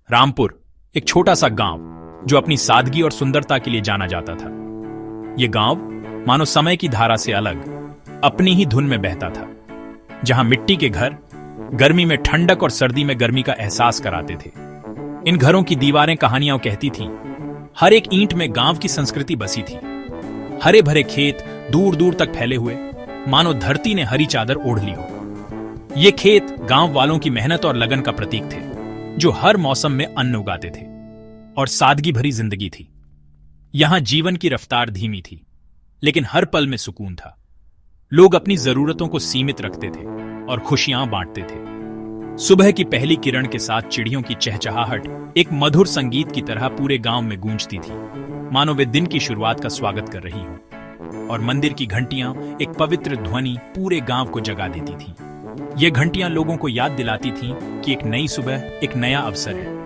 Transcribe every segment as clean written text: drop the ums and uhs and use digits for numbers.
रामपुर एक छोटा सा गांव जो अपनी सादगी और सुंदरता के लिए जाना जाता था। यह गांव मानो समय की धारा से अलग अपनी ही धुन में बहता था, जहां मिट्टी के घर गर्मी में ठंडक और सर्दी में गर्मी का एहसास कराते थे। इन घरों की दीवारें कहानियां कहती थीं। हर एक ईंट में गांव की संस्कृति बसी थी। हरे भरे खेत दूर दूर तक फैले हुए, मानो धरती ने हरी चादर ओढ़ ली हो। ये खेत गांव वालों की मेहनत और लगन का प्रतीक थे, जो हर मौसम में अन्न उगाते थे। और सादगी भरी जिंदगी थी। यहां जीवन की रफ्तार धीमी थी, लेकिन हर पल में सुकून था। लोग अपनी जरूरतों को सीमित रखते थे और खुशियां बांटते थे। सुबह की पहली किरण के साथ चिड़ियों की चहचहाहट एक मधुर संगीत की तरह पूरे गांव में गूंजती थी, मानो वे दिन की शुरुआत का स्वागत कर रही हों। और मंदिर की घंटियां एक पवित्र ध्वनि पूरे गांव को जगा देती थीं। ये घंटियां लोगों को याद दिलाती थीं कि एक नई सुबह, एक नया अवसर है।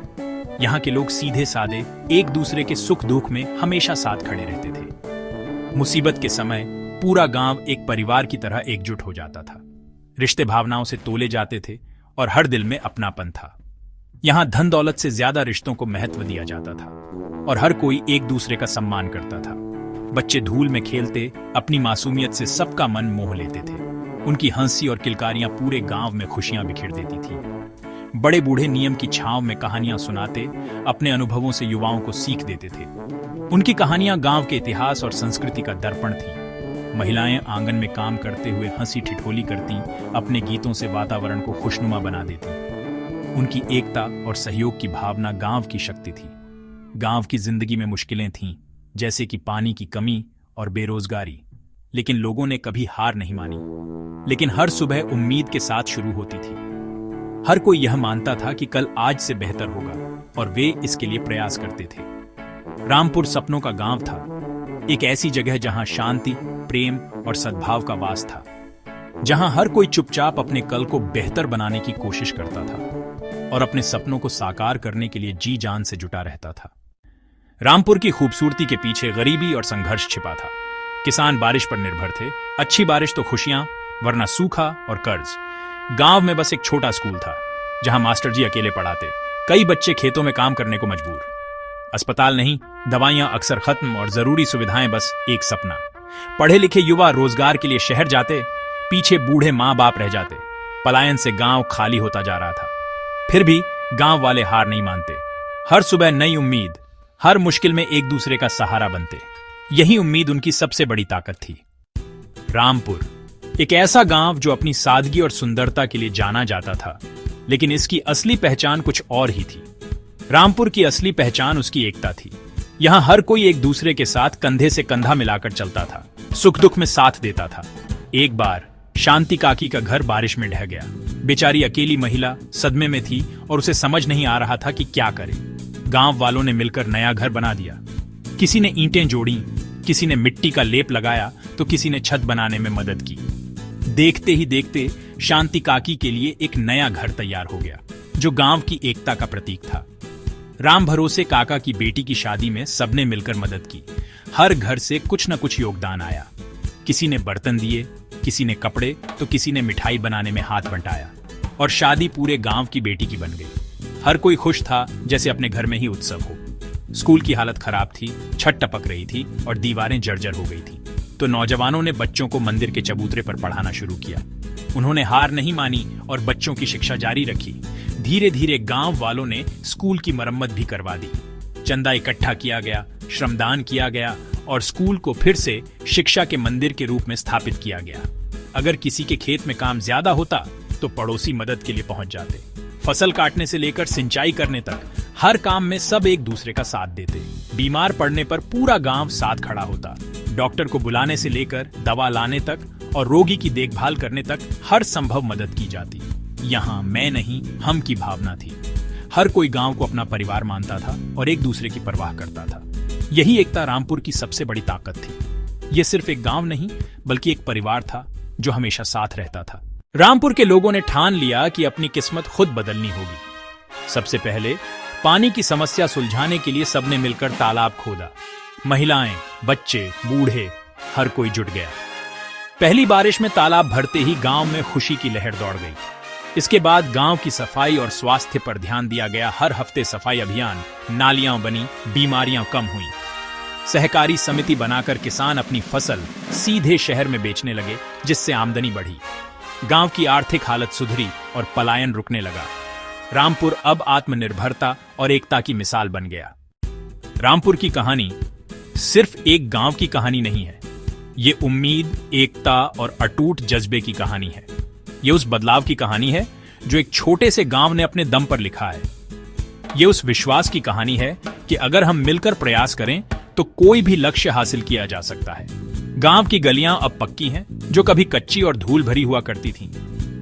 यहाँ के लोग सीधे साधे एक दूसरे के सुख दुख में हमेशा साथ खड़े रहते थे। मुसीबत के समय पूरा गांव एक परिवार की तरह एकजुट हो जाता था। रिश्ते भावनाओं से तोले जाते थे और हर दिल में अपनापन था। यहाँ धन दौलत से ज्यादा रिश्तों को महत्व दिया जाता था और हर कोई एक दूसरे का सम्मान करता था। बच्चे धूल में खेलते अपनी मासूमियत से सबका मन मोह लेते थे। उनकी हंसी और किलकारियां पूरे गांव में खुशियां बिखेर देती थी। बड़े बूढ़े नियम की छांव में कहानियां सुनाते अपने अनुभवों से युवाओं को सीख देते थे। उनकी कहानियां गांव के इतिहास और संस्कृति का दर्पण थीं। महिलाएं आंगन में काम करते हुए हंसी ठिठोली करती, अपने गीतों से वातावरण को खुशनुमा बना देती। उनकी एकता और सहयोग की भावना गांव की शक्ति थी। गांव की जिंदगी में मुश्किलें थीं, जैसे कि पानी की कमी और बेरोजगारी, लेकिन लोगों ने कभी हार नहीं मानी। लेकिन हर सुबह उम्मीद के साथ शुरू होती थी। हर कोई यह मानता था कि कल आज से बेहतर होगा और वे इसके लिए प्रयास करते थे। रामपुर सपनों का गांव था, एक ऐसी जगह जहां शांति, प्रेम और सद्भाव का वास था, जहां हर कोई चुपचाप अपने कल को बेहतर बनाने की कोशिश करता था और अपने सपनों को साकार करने के लिए जी जान से जुटा रहता था। रामपुर की खूबसूरती के पीछे गरीबी और संघर्ष छिपा था। किसान बारिश पर निर्भर थे। अच्छी बारिश तो खुशियां, वरना सूखा और कर्ज। गांव में बस एक छोटा स्कूल था, जहां मास्टर जी अकेले पढ़ाते। कई बच्चे खेतों में काम करने को मजबूर। अस्पताल नहीं, दवाइयां अक्सर खत्म और जरूरी सुविधाएं बस एक सपना। पढ़े लिखे युवा रोजगार के लिए शहर जाते, पीछे बूढ़े माँ बाप रह जाते। पलायन से गांव खाली होता जा रहा था। फिर भी गांव वाले हार नहीं मानते। हर सुबह नई उम्मीद, हर मुश्किल में एक दूसरे का सहारा बनते। यही उम्मीद उनकी सबसे बड़ी ताकत थी। रामपुर एक ऐसा गांव जो अपनी सादगी और सुंदरता के लिए जाना जाता था, लेकिन इसकी असली पहचान कुछ और ही थी। रामपुर की असली पहचान उसकी एकता थी। यहां हर कोई एक दूसरे के साथ कंधे से कंधा मिलाकर चलता था, सुख दुख में साथ देता था। एक बार शांति काकी का घर बारिश में ढह गया। बेचारी अकेली महिला सदमे में थी और उसे समझ नहीं आ रहा था कि क्या करे। गांव वालों ने मिलकर नया घर बना दिया। किसी ने ईंटें जोड़ी, किसी ने मिट्टी का लेप लगाया, तो किसी ने छत बनाने में मदद की। देखते ही देखते शांति काकी के लिए एक नया घर तैयार हो गया, जो गांव की एकता का प्रतीक था। राम भरोसे काका की बेटी की शादी में सबने मिलकर मदद की। हर घर से कुछ न कुछ योगदान आया। किसी ने बर्तन दिए, किसी ने कपड़े, तो किसी ने मिठाई बनाने में हाथ बंटाया और शादी पूरे गांव की बेटी की बन गई। हर कोई खुश था, जैसे अपने घर में ही उत्सव हो। स्कूल की हालत खराब थी, छत टपक रही थी और दीवारें जर्जर हो गई थी, तो नौजवानों ने बच्चों को मंदिर के चबूतरे पर पढ़ाना शुरू किया। उन्होंने हार नहीं मानी और बच्चों की शिक्षा जारी रखी। धीरे धीरे गांव वालों ने स्कूल की मरम्मत भी करवा दी। चंदा इकट्ठा किया गया, श्रमदान किया गया और स्कूल को फिर से शिक्षा के मंदिर के रूप में स्थापित किया गया। अगर किसी के खेत में काम ज्यादा होता तो पड़ोसी मदद के लिए पहुंच जाते। फसल काटने से लेकर सिंचाई करने तक हर काम में सब एक दूसरे का साथ देते। बीमार पड़ने पर पूरा गांव साथ खड़ा होता। डॉक्टर को बुलाने से लेकर दवा लाने तक और रोगी की देखभाल करने तक हर संभव मदद की जाती। यहाँ मैं नहीं, हम की भावना थी। हर कोई गांव को अपना परिवार मानता था और एक दूसरे की परवाह करता था। यही एकता रामपुर की सबसे बड़ी ताकत थी। ये सिर्फ एक गांव नहीं, बल्कि एक परिवार था जो हमेशा साथ रहता था। रामपुर के लोगों ने ठान लिया कि अपनी किस्मत खुद बदलनी होगी। सबसे पहले पानी की समस्या सुलझाने के लिए सबने मिलकर तालाब खोदा। महिलाएं, बच्चे, बूढ़े, हर कोई जुट गया। पहली बारिश में तालाब भरते ही गांव में खुशी की लहर दौड़ गई। इसके बाद गांव की सफाई और स्वास्थ्य पर ध्यान दिया गया। हर हफ्ते सफाई अभियान, नालियां बनी, बीमारियां कम हुई। सहकारी समिति बनाकर किसान अपनी फसल सीधे शहर में बेचने लगे, जिससे आमदनी बढ़ी। गांव की आर्थिक हालत सुधरी और पलायन रुकने लगा। रामपुर अब आत्मनिर्भरता और एकता की मिसाल बन गया। रामपुर की कहानी सिर्फ एक गांव की कहानी नहीं है, ये उम्मीद, एकता और अटूट जज्बे की कहानी है। ये उस बदलाव की कहानी है जो एक छोटे से गांव ने अपने दम पर लिखा है। ये उस विश्वास की कहानी है कि अगर हम मिलकर प्रयास करें तो कोई भी लक्ष्य हासिल किया जा सकता है। गांव की गलियां अब पक्की हैं, जो कभी कच्ची और धूल भरी हुआ करती थीं।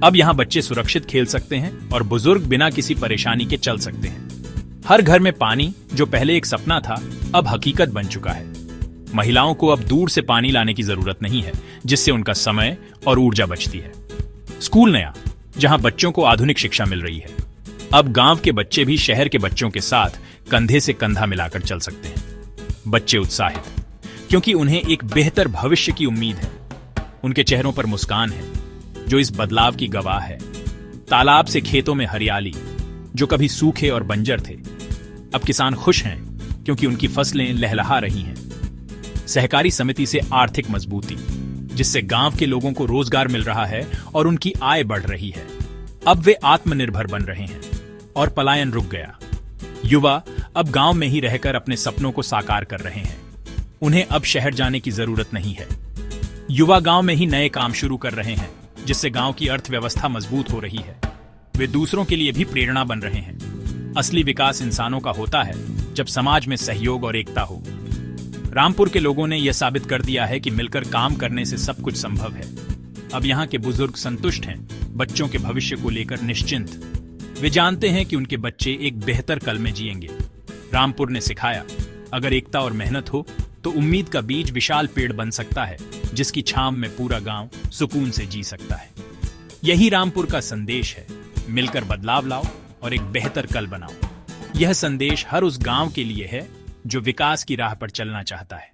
अब यहां बच्चे सुरक्षित खेल सकते हैं और बुजुर्ग बिना किसी परेशानी के चल सकते हैं। हर घर में पानी, जो पहले एक सपना था, अब हकीकत बन चुका है। महिलाओं को अब दूर से पानी लाने की जरूरत नहीं है, जिससे उनका समय और ऊर्जा बचती है। स्कूल नया, जहां बच्चों को आधुनिक शिक्षा मिल रही है। अब गांव के बच्चे भी शहर के बच्चों के साथ कंधे से कंधा मिलाकर चल सकते हैं। बच्चे उत्साहित, क्योंकि उन्हें एक बेहतर भविष्य की उम्मीद है। उनके चेहरों पर मुस्कान है, जो इस बदलाव की गवाह है। तालाब से खेतों में हरियाली, जो कभी सूखे और बंजर थे, अब किसान खुश हैं क्योंकि उनकी फसलें लहलहा रही हैं। सहकारी समिति से आर्थिक मजबूती, जिससे गांव के लोगों को रोजगार मिल रहा है और उनकी आय बढ़ रही है। अब वे आत्मनिर्भर बन रहे हैं और पलायन रुक गया। युवा अब गांव में ही रहकर अपने सपनों को साकार कर रहे हैं। उन्हें अब शहर जाने की जरूरत नहीं है। युवा गांव में ही नए काम शुरू कर रहे हैं, जिससे गांव की अर्थव्यवस्था मजबूत हो रही है। वे दूसरों के लिए भी प्रेरणा बन रहे हैं। असली विकास इंसानों का होता है जब समाज में सहयोग और एकता हो। रामपुर के लोगों ने यह साबित कर दिया है कि मिलकर काम करने से सब कुछ संभव है। अब यहाँ के बुजुर्ग संतुष्ट हैं, बच्चों के भविष्य को लेकर निश्चिंत। वे जानते हैं कि उनके बच्चे एक बेहतर कल में जिएंगे। रामपुर ने सिखाया, अगर एकता और मेहनत हो तो उम्मीद का बीज विशाल पेड़ बन सकता है, जिसकी छांव में पूरा गांव सुकून से जी सकता है। यही रामपुर का संदेश है, मिलकर बदलाव लाओ और एक बेहतर कल बनाओ। यह संदेश हर उस गांव के लिए है जो विकास की राह पर चलना चाहता है।